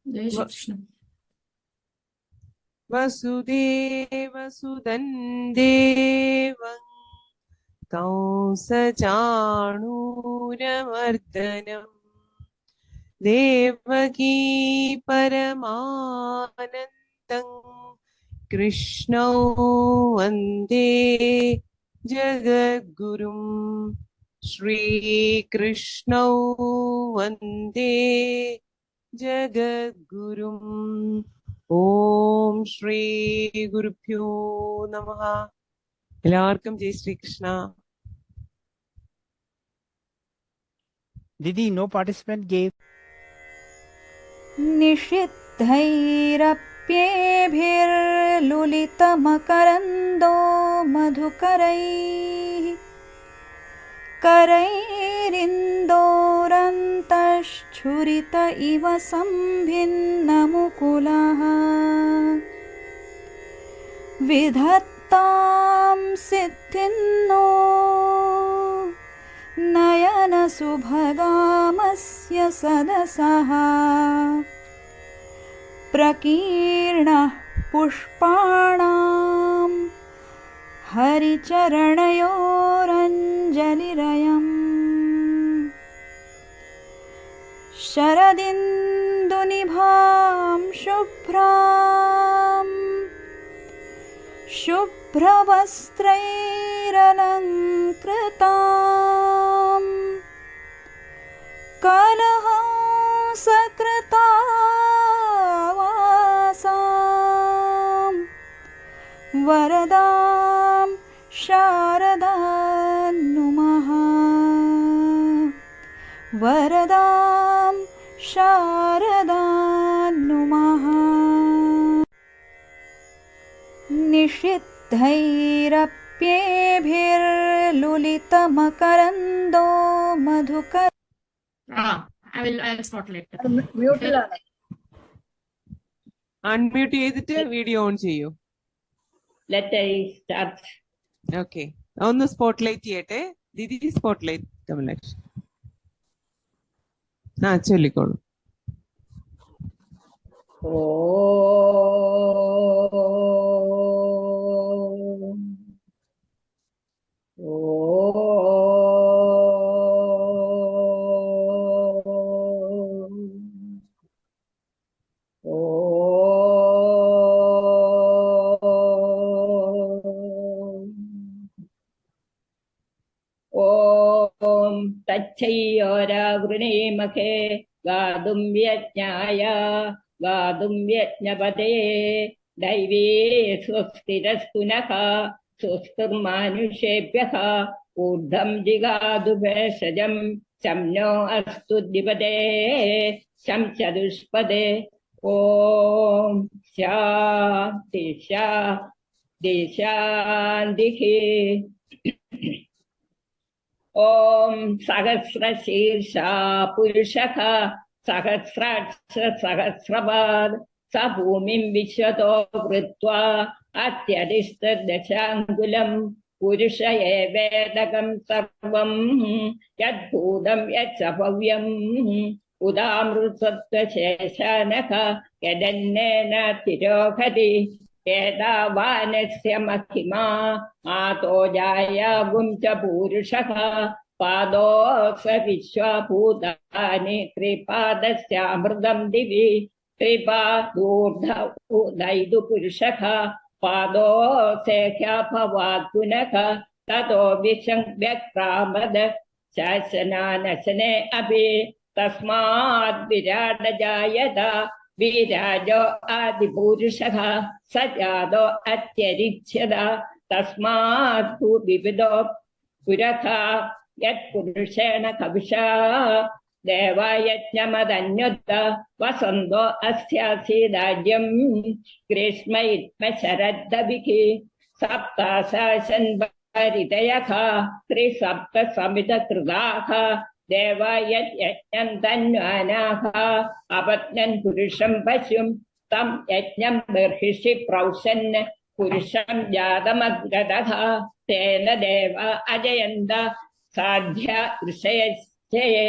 जय श्री कृष्ण। वसुदेवसुतं देवं कंसचाणूरमर्दनं देवकी परमानन्दं कृष्णौ वन्दे जगद्गुरुं श्रीकृष्णौ वन्दे जगद्गुरुम्। ഓം ശ്രീ ഗുരുഭ്യോ നമഃ. എല്ലാവർക്കും ജയ് Sreekrishna. Didi, no participant gave. निषिद्धैरप्येभिर्लुलितमकरन्दो मधुकरैः करैरिन्दोरन्तश्छुरित इव सम्भिन्नमुकुलः विधत्तां सिद्धिन्नो नयनसुभगामस्य सदसः प्रकीर्णः पुष्पाणां हरिचरणयोरञ्जलिरयम् शरदिन्दुनिभां शुभ्रवस्त्रैरलङ्कृताम् कलहंसकृतावासां वरदां शारदां नुमः वरदां शारदां नुमः। निषिद्धैरप्येभिर्लुलितमकरन्दो मधुकर I will spotlight. അൺമ്യൂട്ട് ചെയ്തിട്ട് വീഡിയോ ഓൺ ചെയ്യൂ. Let us start. ഓക്കെ, ഒന്ന് സ്പോട്ട്ലൈറ്റ് ചെയ്യട്ടെ. ദിദി സ്പോട്ട്ലൈറ്റ് കമലാക്ഷി. ചൊല്ലിക്കോളൂ. ॐ तच्छैयोरावृणीमखे गातुं यज्ञाय गातुं यज्ञपदे दैवी स्वस्तिरस्तु नः स्वस्तिर्मानुषेभ्यः ऊर्ध्वं जिगातु भेषजं शं नो अस्तु द्विपदे शं चतुष्पदे। ॐ शान्ति शान्ति शान्तिः। ॐ सहस्रशीर्षा पुरुषः सहस्राक्ष सहस्रपाद स भूमिं विश्वतो कृत्वा अत्यधिष्ठदशाङ्गुलम् पुरुष एवेदकं सर्वं यद्भूतं यच्च भव्यम् उदामृतत्वशेषानः यदन्नेन तिरोहति एतावानस्य महिमा आतो जायागुं च पुरुषः पादोऽस विश्वभूतानि त्रिपादस्यामृतं दिवि त्रिपादूर्ध्वैदु पुरुषः पादोऽसेह्यभवात् पुनः ततो विसंव्यक्रामद शासनानशने अपि तस्माद् विराट जायत विराजो आदिपुरुषः स जातो अत्यरिच्यत तस्मात् विविधो पुरः यत्पुरुषेण कविषा देवायज्ञमदन्युत वसन्तो अस्यासीदाज्यं ग्रीष्म इत्म शरद्दभिः सप्ताशासन् परितयः त्रिसप्त समितकृताः देवायज्ञं तन्वानाः अपत्नन् पुरुषं पशुं तं यज्ञं बर्हिषि प्रौषन् पुरुषं जातमग्रतः तेन देव अजयन्त साध्या ऋषयश्चये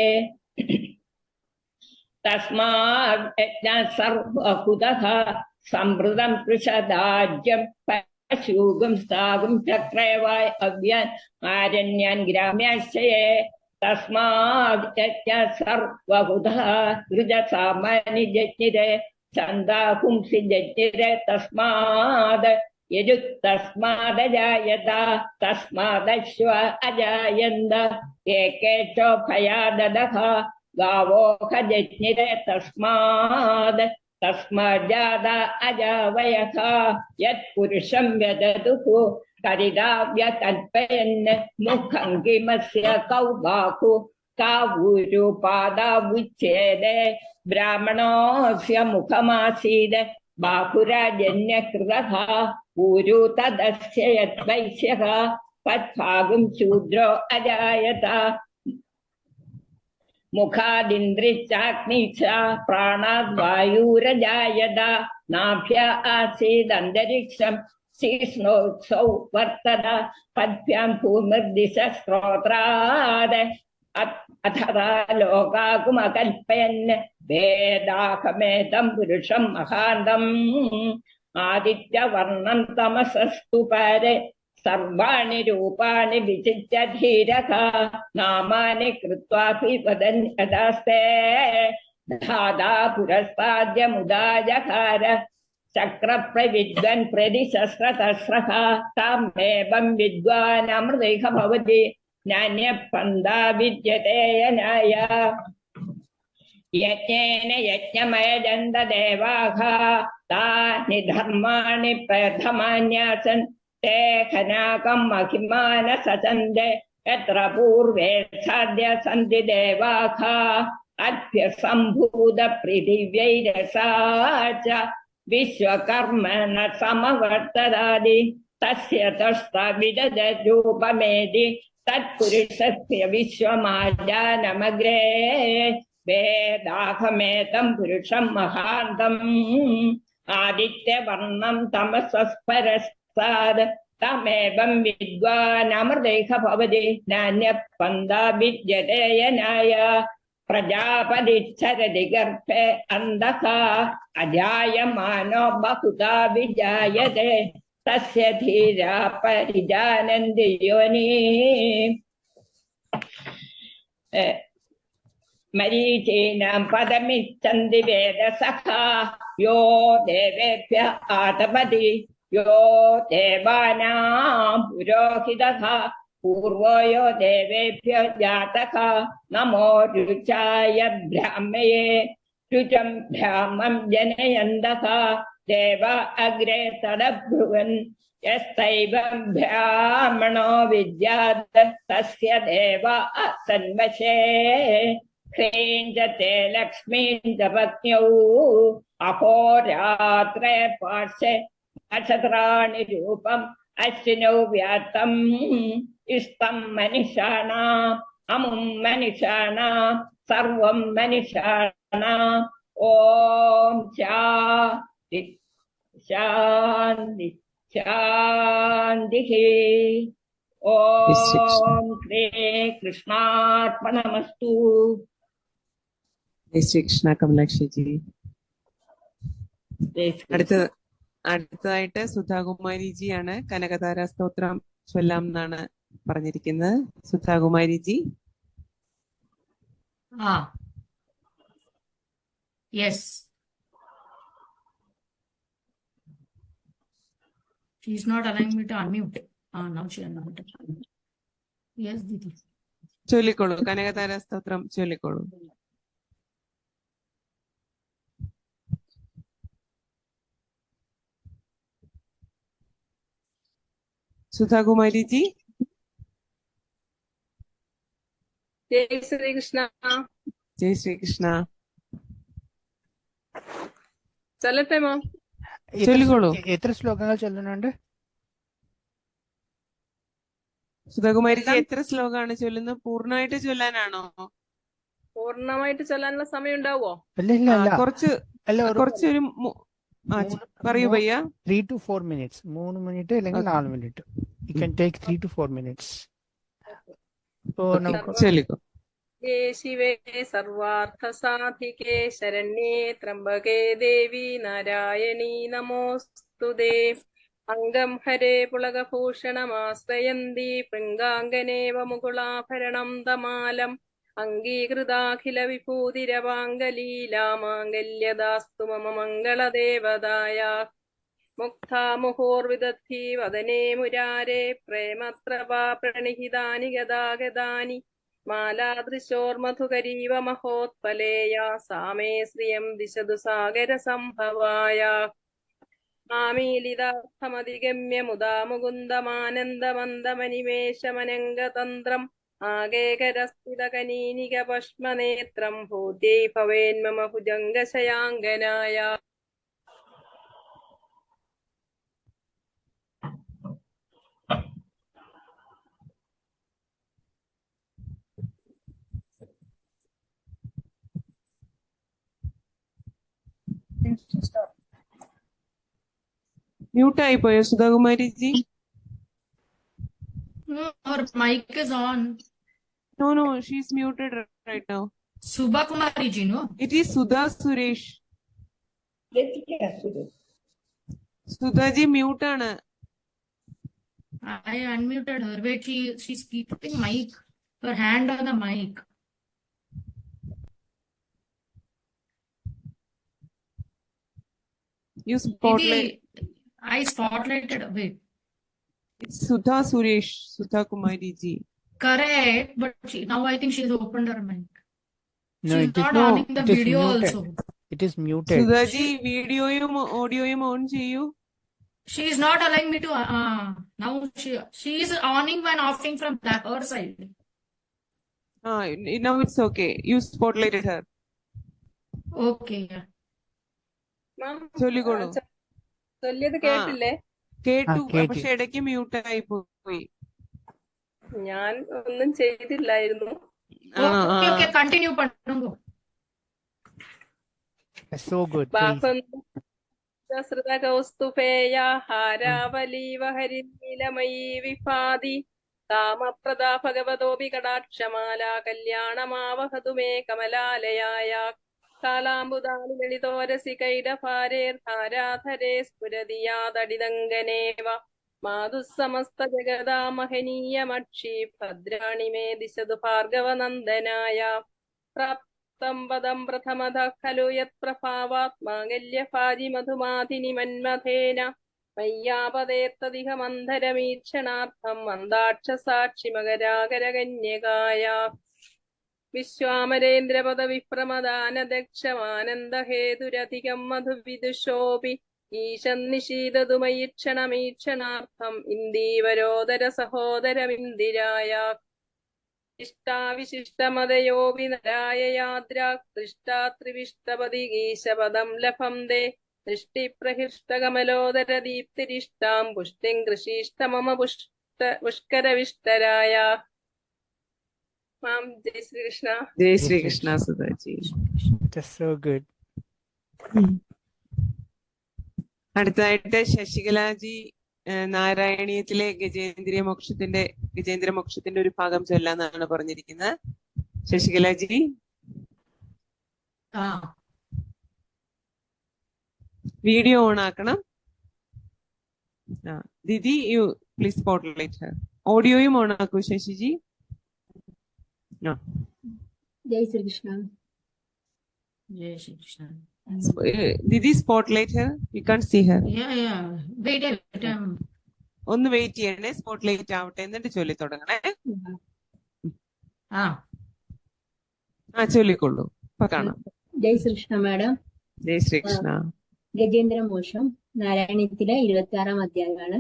तस्माद् यज्ञः सर्वहुतः संवृतं पृषदाज्यं पशूगं स्थागं चक्रवाय अव्यान् आरण्यान् ग्राम्याश्च ये तस्माद् यज्ञः सर्वहुतः ऋजसामानि जज्ञिरे छन्दापुंसि जज्ञिरे तस्माद् यजुस्तस्मादजायत तस्मादश्व अजायन्त एकेशोभयाददः गावोह जज्ञिरे तस्माद् तस्माज्जात अजावयः यत्पुरुषं व्यदतुः करिदाव्यकल्पयन् मुखं किमस्य कौ बाहु कावूरुपादावुच्छेदे ब्राह्मणोऽस्य मुखमासीत् बाहुराजन्यकृतः ऊरु तदस्य यद्वैश्यः पद्भागं शूद्रो अजायत मुखादिन्द्रिश्चाग्निश्च प्राणाद्वायुरजायत नाभ्य आसीदन्तरिक्षं शीर्ष्णोत्सौ वर्तत पद्भ्यां भूमिर्दिशः श्रोत्रात् अथवा लोकाकुमकल्पयन् वेदाहमेतं पुरुषं महान्तम् आदित्यवर्णं तमसस्तु परे सर्वाणि रूपाणि विचित्य धीरः नामानि कृत्वापि वदन् यदास्ते धाता पुरस्ताद्य मुदा जकार चक्रप्रविद्वन् प्रतिशस्त्रतस्रः तामेवं विद्वान् अमृतैः भवति नान्यपन्था विद्यते यनाय यज्ञेन यज्ञमयजन्त देवाः तानि धर्माणि प्रथमान्यासन् ते खनाकं महिमान सचन्दे यत्र पूर्वे साध्य सन्ति देवाः अभ्य सम्भूत पृथिव्यैरसा च विश्वकर्म न समवर्तदादि तस्य तस्थविदरूपमेदि तत्पुरुषस्य विश्वमाजानमग्रे वेदाहमेतं पुरुषं महान्तम् आदित्यवर्णं तमसस्परस्ताद् तमेवं विद्वान् अमृतैः भवति नान्यपन्था विद्यते यनाय प्रजापतिश्चरति गर्भे अन्धः अजायमानो बहुधा विजायते तस्य धीरा परिजानन्ति योनि मरीचीनां पदमिच्छन्ति वेदसखा यो देवेभ्यः आतपति यो देवानां पुरोहितः पूर्वो यो देवेभ्यो जातः नमो रुचाय ब्राह्मये रुचं ब्राह्मं जनयन्तः देव अग्रे तदब्रुवन् यस्तैवं ब्राह्मणो विद्यात् तस्य देव असन्वशे ह्रीं च ते लक्ष्मीं च पत्न्यौ अहोरात्रे पार्श्वे नक्षत्राणि रूपम् अश्विनौ व्यात्तम् इष्टं मनीषाणाम् अमुं मनीषाणाम् सर्वं मनीषाणाम् ॐ शान्ति शान्ति शान्तिः ॐ श्री कृष्णार्पणमस्तु जय श्री കൃഷ്ണ കമലാക്ഷി. അടുത്തതായിട്ട് സുധാകുമാരിജിയാണ് കനകധാര സ്തോത്രം ചൊല്ലാം എന്നാണ് പറഞ്ഞിരിക്കുന്നത്. സുധാകുമാരിജി. Yes. She's not allowing me to unmute. Now she unmuted. Yes, Didi. ചൊല്ലിക്കോളൂ, Kanakadhara സ്തോത്രം ചൊല്ലിക്കോളൂ. സുധാകുമാരിജി. ജയ് ശ്രീകൃഷ്ണ. ജയ് ശ്രീകൃഷ്ണ. ചൊല്ലട്ടെ മോ? ചൊല്ലിക്കോളൂ. എത്ര ശ്ലോകങ്ങൾ ചൊല്ലുന്നുണ്ട് സുധാകുമാരിജി? എത്ര ശ്ലോകമാണ് ചൊല്ലുന്നത്? പൂർണ്ണമായിട്ട് ചൊല്ലാനാണോ? പൂർണ്ണമായിട്ട് ചൊല്ലാനുള്ള സമയം ഉണ്ടാവോ? കുറച്ചൊരു പറയൂ ഭയ്യ. 3 to 4 minutes. 3 മിനിറ്റ് അല്ലെങ്കിൽ 4 minute. You can take 3 to 4 minutes. So, ചൊല്ലിക്കോ. നമസ്തേ ശിവേ സർവാർത്ഥസാധികേ ശരണ്യേ ത്രംബകേ ദേവി നാരായണീ നമോസ്തുതേ. അംഗം ഹരേ പുളകഭൂഷണമാശ്രയന്തി പൃംഗാംഗനേവ മുകുളാഭരണം തമാലം അംഗീകൃതാഖില വിഭൂതിരവാംഗലീലാമാംഗല്യദാസ്തു മമ മംഗളദേവതായ. മുക്താമുഹോർവിദദ്ധി വദനേ മുരാരേ പ്രേമത്രപാ പ്രണിഹിതാനി ഗദാഗദാനി മാലാദൃശോർമധുകരീവ മഹോത്പലേയാ സാമേ ശ്രിയം ദിശതു സാഗര സംഭവായ. ആമീലിതാർത്ഥമധിഗമ്യ മുദാ മുകുന്ദമാനന്ദമന്ദമനിമേഷമനംഗതന്ത്രം ആകേകരസ്ഥിതകനീനിക പശ്മനേത്രം ഭൂത്യൈ ഭവേന്മമ ഭുജംഗശയാങ്കനായ. Mute ആയിപ്പോയോ സുധാകുമാരിജി? No, her mic is on. No, she's muted right now. Subha Kumari ji, no? It is Sudha Suresh. Sudhaji mute ആണ്. I unmuted her. Wait, she's keeping mic, her hand on the mic. You spotlight. Maybe I spotlighted. Wait, It's Sudha Suresh, Sudha Kumari ji. correct. But now I think she's opened her mic. No, She's it is not no. on the It is video muted. also. It is muted. സുധാജി വീഡിയോയും ഓഡിയോയും on ചെയ്യൂ. She is not allowing me to. Now she is oning and offing from her side. Now it's okay. You spotlighted her. Okay, yeah. മാം, ചൊല്ലിക്കോളൂ. ചൊല്ലിയത് കേട്ടില്ലേ? കേട്ടു, കേട്ടു. പക്ഷെ ഇടയ്ക്ക് mute ആയി പോയി. ഞാൻ ഒന്നും ചെയ്തില്ലായിരുന്നു. Okay, continue പണ്ടുങ്കോ. That's so good. Please. ബാഹുശ്രുതകൗസ്തുഭേയാഹാരാവലീവ ഹരിനീലമയീ വിഭാതി കാമപ്രദാ ഭഗവതോപി കടാക്ഷമാലാ കല്യാണമാവഹതു may കമലാലയായ. കാലാംബുദാനി ലളിതോരസി കൈഡഭാരേർധാരാധരേ സ്ഫുരതിയാതടിതങ്കനേവ മാതുസമസ്ത ജഗദാ മഹനീയമക്ഷി ഭദ്രാണി may ദിശതു ഭാർഗവനന്ദനായ. പ്രാപ്തം പദം പ്രഥമതഃ ഖലു യത്പ്രഭാവാത് മാംഗല്യഭാജി മധുമാധിനി മന്മഥേന മയ്യാപദേത്തദിഹ മന്ധരമീക്ഷണാർത്ഥം മന്ദാക്ഷസാക്ഷി മകരാകരകന്യകായ. വിശ്വാമരേന്ദ്രപദ വിപ്രമദാനദക്ഷമാനന്ദഹേതുരധികം മധുവിദുഷോപി ഈശന്നിഷീദതു മയീക്ഷണമീക്ഷണാർത്ഥം ഇന്ദീവരോദര സഹോദരമിന്ദിരായ. ഇഷ്ടാവിശിഷ്ടമതയോപി നരായയാദ്രാക്തൃഷ്ടാത്രിവിഷ്ടപതി ഗീശപദം ലഭന്തെ ദൃഷ്ടിപ്രഹിഷ്ടകമലോദര ദീപ്തിരിഷ്ടാം പുഷ്ടിം കൃഷീഷ്ടമമ പുഷ്കരവിഷ്ടരായ. മാം, ജയ് ശ്രീകൃഷ്ണ. ജയ് ശ്രീകൃഷ്ണ സുധാജി. That's so good. അടുത്തതായിട്ട് ശശികലാജി നാരായണീയത്തിലെ ഗജേന്ദ്ര മോക്ഷത്തിന്റെ ഒരു ഭാഗം ചൊല്ലാന്നാണ് പറഞ്ഞിരിക്കുന്നത്. ശശികലാജി വീഡിയോ ഓൺ ആക്കണം. Didi you please spotlight Har. ഓഡിയോയും on ആക്കൂ ശശിജി. Jai Sreekrishna. Jai Shri Krishna. Didi spotlight Har. You can see Har. Yeah. Wait. ഒന്ന് വെയിറ്റ് ചെയ്യണേ, സ്പോട്ട്ലൈറ്റ് ആവട്ടെ, എന്നിട്ട് ചൊല്ലി തുടങ്ങണേ. ചൊല്ലിക്കൊള്ളൂ, ഇപ്പൊ കാണാം. ജയ് ശ്രീകൃഷ്ണ മാഡം. ജയ് ശ്രീകൃഷ്ണ. ഗജേന്ദ്രമോക്ഷം നാരായണത്തിലെ 26-ാം അധ്യായമാണ്.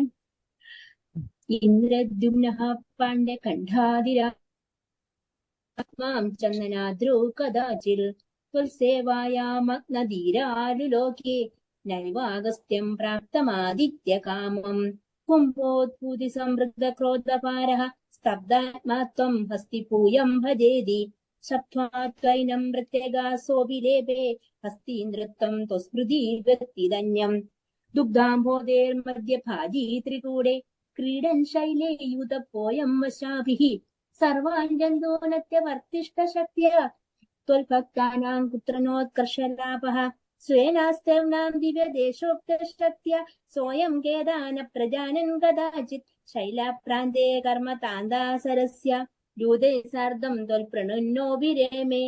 ഇന്ദ്രദ്യുമ്നഃ പാണ്ഡ്യ കണ്ഠാതിരാത്മാം ചന്ദനാദ്രോ കദാചിൽ ത്വൽസേവായാമഗ്നധീരാലുലോകേ നൈവാഗസ്ത്യം പ്രാപ്തമാദിത്യകാമം കുംഭോദ്ഭൂതി സമൃദ്ധക്രോധപാരഃ സ്തബ്ധാത്മാ ത്വം ഹസ്തിപൂയം ഭജേതി സത്വാത്വൈനം പ്രത്യഗാസോഭിലേപേ ഹസ്തീന്ദ്രത്വം ത്വസ്മൃതിവൃത്തിധന്യം ദുഗ്ധാംബോധേർമധ്യഭാജീ ത്രികൂടേ ക്രീഡൻ ശൈലേ യൂതപോയം വശാഭിഃ सर्वान् जन्तूनत्यवर्तिष्ठशक्त्या त्वल्भक्तानां कुत्र नोत्कर्षलाभः स्वेनास्तेम्नां दिव्यदेशोक्तशक्त्या सोऽयं केदान प्रजानन् कदाचित् शैलप्रान्ते कर्मतान्दासरस्य यूते सार्धं त्वल्प्रणुन्नो विरेमे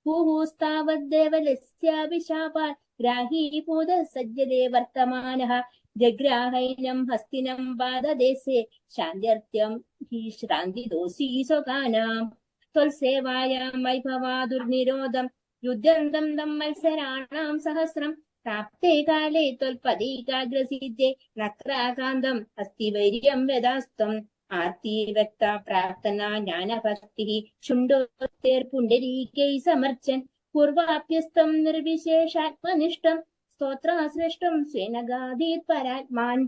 भूहुस्तावद्देवलस्याभिशापात् ग्राहीभूतः सज्जते वर्तमानः जग्राहैनं हस्तिनं पाददेशे शान्त्यर्थ्यं हि श्रान्तिदोषी स्वकानाम् त्वल्सेवायां वैभवादुर्निरोधं युद्धन्तं तं मत्सराणां सहस्रं प्राप्ते काले त्वल्पदीकाग्रसिद्धे रक्राकान्तम् अस्ति वैर्यं यदास्तम् आर्ति व्यक्ता प्रार्थना ज्ञानभक्तिः शुण्डोत्तेर्पुण्डरीकैः समर्चन् पूर्वाप्यस्तं निर्विशेषात्मनिष्ठं स्तोत्राश्रेष्ठं स्वेन गादीत् परात्मान्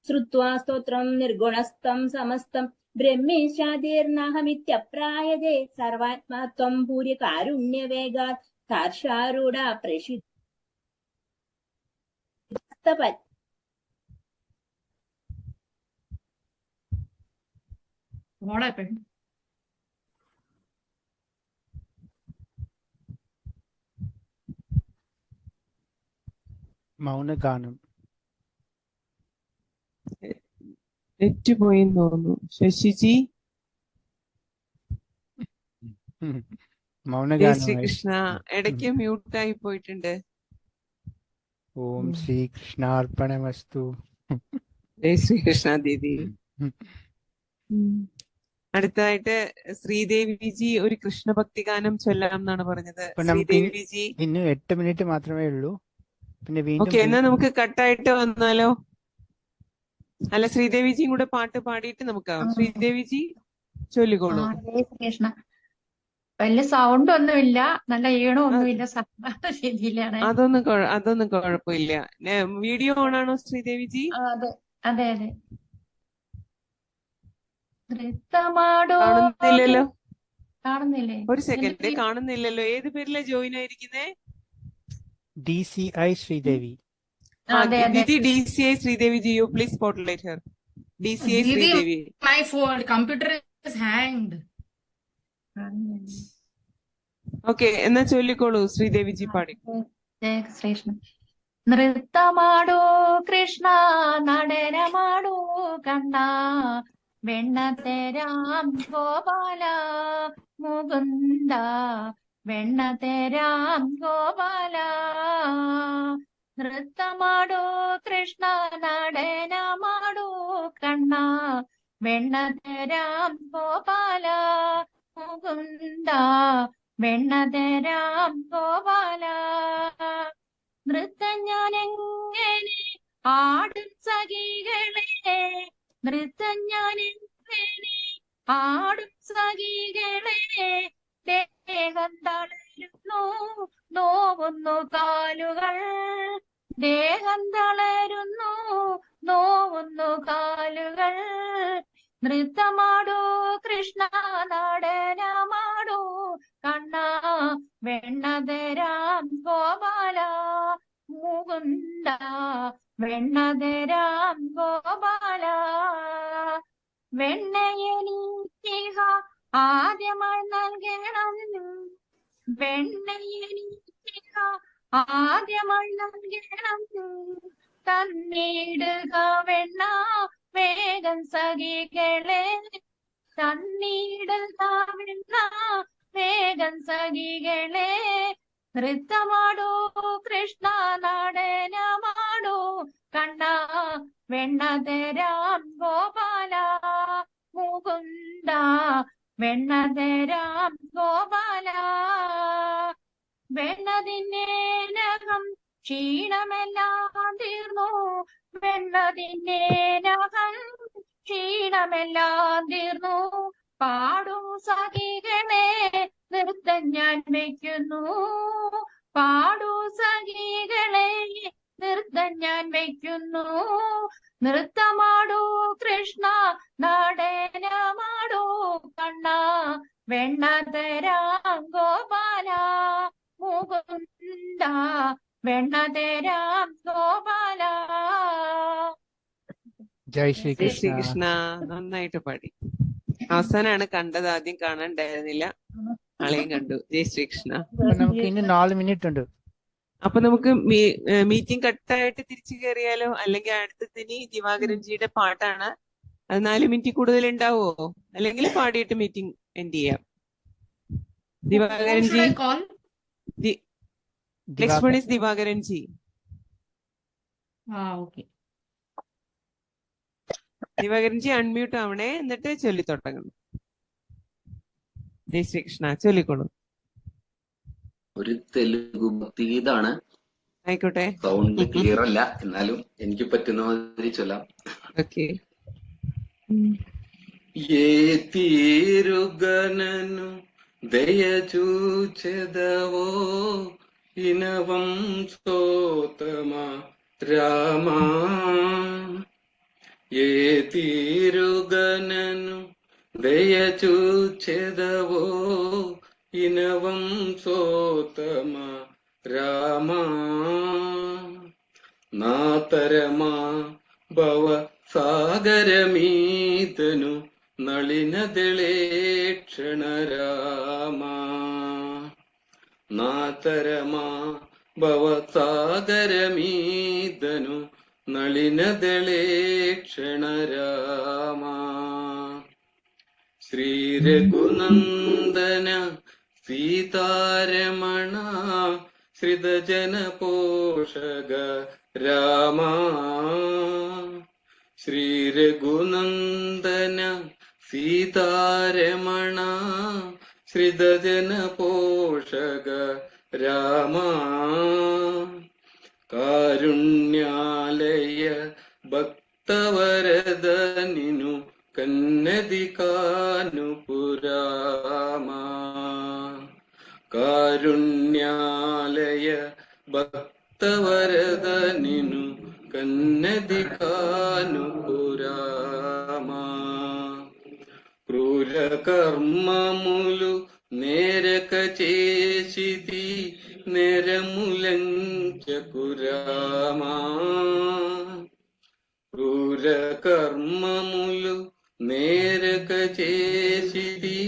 श्रुत्वा स्तोत्रं निर्गुणस्थं समस्तं ब्रह्मेशादेर्नाहमित्यप्रायते सर्वात्मा त्वं भूर्यकारुण्यवेगात् तार्षारूढा प्रेषितपत् What happened? Maunaganam. നെറ്റ് പോയെന്ന് തോന്നുന്നു. ശശിജി, ജയ് Maunaganam. ശ്രീകൃഷ്ണ. ഇടയ്ക്ക് മ്യൂട്ടായി പോയിട്ടുണ്ട്. Om Sri Krishnarpanamastu. ജയ് ശ്രീകൃഷ്ണ ദീദി. അടുത്തതായിട്ട് ശ്രീദേവിജി ഒരു കൃഷ്ണഭക്തി ഗാനം ചൊല്ലാം എന്നാണ് പറഞ്ഞത്. അപ്പൊ നമുക്ക് ശ്രീദേവിജി, ഇന്ന് 8 മിനിറ്റ് മാത്രമേ ഉള്ളൂ. പിന്നെ ഓക്കെ, വീണ്ടും എന്നാ നമുക്ക് കട്ടായിട്ട് വന്നാലോ? അല്ല, ശ്രീദേവിജിയും കൂടെ പാട്ട് പാടിയിട്ട് നമുക്കാവും. ശ്രീദേവിജി ചൊല്ലിക്കോളൂ. കൃഷ്ണ. വലിയ സൗണ്ട് ഒന്നുമില്ല, നല്ല ഈണമൊന്നുമില്ല, സാധാരണ രീതിയിലാണ്. അതൊന്നും കുഴപ്പമില്ല. വീഡിയോ ഓൺ ആണോ ശ്രീദേവിജി? അതെ അതെ അതെ. നൃത്തമാടോ. കാണുന്നില്ലല്ലോ. കാണുന്നില്ലേ? ഒരു സെക്കൻഡ്, കാണുന്നില്ലല്ലോ. ഏത് പേരിലാ ജോയിൻ ആയിരിക്കുന്നേ? DCI Sridevi. അതെ അതെ. Didi DCI Sridevi, you please spotlight her. DCI Didi, Sridevi. my phone computer is hanged. Okay, എന്നാ ചൊല്ലിക്കോളൂ ശ്രീദേവിജി പാടി. ജയ ശ്രീകൃഷ്ണ. നൃത്തമാടോ കൃഷ്ണ, നടനമാടോ കണ്ണ, വെണ്ണതരാം ഗോപാല മുകുന്ദ, വെണ്ണതരാം ഗോപാല. നൃത്തമാടോ കൃഷ്ണ, നടനമാടോ കണ്ണ, വെണ്ണതരാം ഗോപാല മുകുന്ദ, വെണ്ണതരാം ഗോപാല. നൃത്തം ഞാനെങ്ങനെ ആടും സഖികളെ, നൃത്തം ഞാനെങ്ങനെ ആടും സഖികളെ, ദേഹം തളരുന്നു നോവുന്നു കാലുകൾ, ദേഹം തളരുന്നു നോവുന്നു കാലുകൾ. നൃത്തമാടോ കൃഷ്ണ, നടനമാടോ കണ്ണ, വെണ്ണതരാം ഗോപാല മുകുന്ദ, വെണ്ണതരാം ഗോപാല. വെണ്ണയെനിക്കിഹ ആദ്യമായി നൽകണം, വെണ്ണയെനിക്കിഹ ആദ്യമായി നൽകണം, തന്നിടുക വെണ്ണ വേഗം സഖികളെ, തന്നിടുക വെണ്ണ വേഗം സഖികളെ. നൃത്തമാടോ കൃഷ്ണ, നടനമാടോ കണ്ണ, വെണ്ണതരാം ഗോപാല മുകുന്ദ, വെണ്ണതരാം ഗോപാല. വെണ്ണതിന്നേനകം ക്ഷീണമെല്ലാം തീർന്നു, വെണ്ണതിന്നേനകം ക്ഷീണമെല്ലാം തീർന്നു. പാടൂ സഖികളെ നൃത്തം ഞാൻ വയ്ക്കുന്നു, പാടൂ സഖികളെ നൃത്തം ഞാൻ വയ്ക്കുന്നു. നൃത്തമാടൂ കൃഷ്ണ, നടനമാടൂ കണ്ണ, വെണ്ണതരാം ഗോപാല മുകുന്ദ, വെണ്ണതരാം ഗോപാല. Jai Shri ജയ് Krishna. ശ്രീകൃഷ്ണ. നന്നായിട്ട് പാടി. അവസാനാണ് കണ്ടത്, ആദ്യം കാണാണ്ടായിരുന്നില്ല. ആളെയും കണ്ടു. ജയ് ശ്രീകൃഷ്ണ. അപ്പൊ നമുക്ക് ഇനി 4 മിനിറ്റ് ഉണ്ട്. അപ്പൊ നമുക്ക് മീറ്റിംഗ് കട്ടായിട്ട് തിരിച്ചു കയറിയാലോ? അല്ലെങ്കിൽ അടുത്തതിനി ദിവാകരൻജിയുടെ പാട്ടാണ്. അത് 4 മിനിറ്റ് കൂടുതൽ ഉണ്ടാവോ? അല്ലെങ്കിൽ പാടിയിട്ട് മീറ്റിംഗ് എൻഡ് ചെയ്യാം. Whom should Divakaranji, I call? Next one is Divakaranji. Okay. Divakaranji unmute ആവണേ, എന്നിട്ട് ചൊല്ലി തുടങ്ങണം. ജയ് ശ്രീകൃഷ്ണ, ചൊല്ലിക്കോളൂ. ഒരു തെലുഗു ഭക്തിഗീതാണ്. ആയിക്കോട്ടെ. സൗണ്ട് ക്ലിയർ അല്ല, എന്നാലും എനിക്ക് പറ്റുന്ന മാതിരി ചൊല്ലാം. ഓക്കെ. ఏ తీరుగనను దయచూచెదవో ఇనవం సోతమా రామా. ఏ తీరుగనను దయచూచెదవో ఇనవం సోతమా రామా. నా తరమా భవ సాగరమీతను నళినదళేక్షణ రామా. నా తరమా భవ సాగరమీతను నళినదళేక్షణ రామా. శ్రీ రఘునందన సీతారమణ శ్రీధజన పోషగ రామా. శ్రీ రఘునందన సీతారమణ శ్రీధజన పోషగ రామా. కారుణ్యాలయ భక్తవరద నిను కన్నది కానుపురామా. కారుణ్యాలయ భక్తవరద నిను కన్నది కానుపురామా. క్రూర కర్మములు నేరక చేసిది నెరములంచకురామా. క్రూర కర్మములు నేరక చేసిది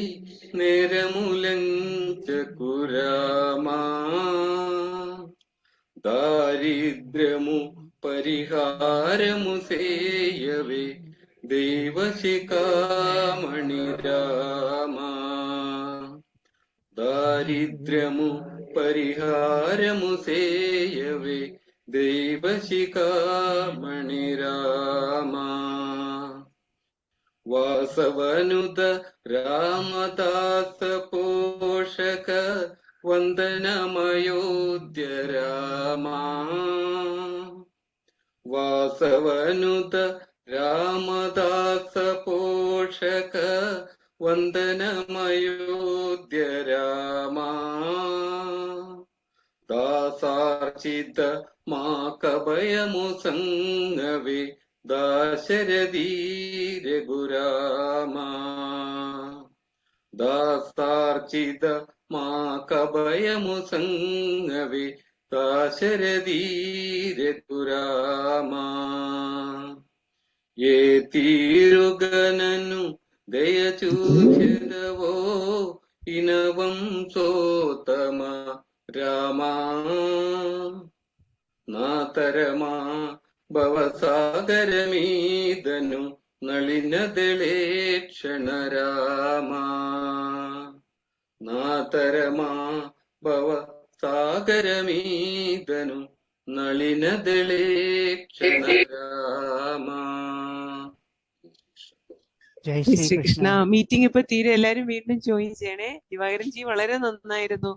నెరములంచకురామా. దారిద్ర్యము పరిహారము సేయవే దైవశిఖామణి రామా. దారిద్ర్యము పరిహారము సేయవే దైవశిఖామణి రామా. వాసవనుత రామదాస పోషక వందనమయోధ్య రామా. వాసవనుత రామదాస పోషక వందనమయోధ్య రామా. దాసార్చిత మా కభయము సంగవే దాశరథీ రఘురామా. దాసార్చిత మా కభయము సంగవే దాశరథీ రఘురామా. ఏ తీరుగనను దయచూచెదవో ఇనవం సోతమ రామా. నా తరమా భవసాగరమీదను నళినదళేక్షణ రామా. నా తరమా భవ సాగరమీదను നളിനദളേക്ഷണ രാമാ. ജയ് ശ്രീകൃഷ്ണ. ശ്രീകൃഷ്ണ. മീറ്റിംഗ് ഇപ്പൊ തീരെ എല്ലാരും വീണ്ടും ജോയിൻ ചെയ്യണേ. ദിവാകരൻജി വളരെ നന്നായിരുന്നു.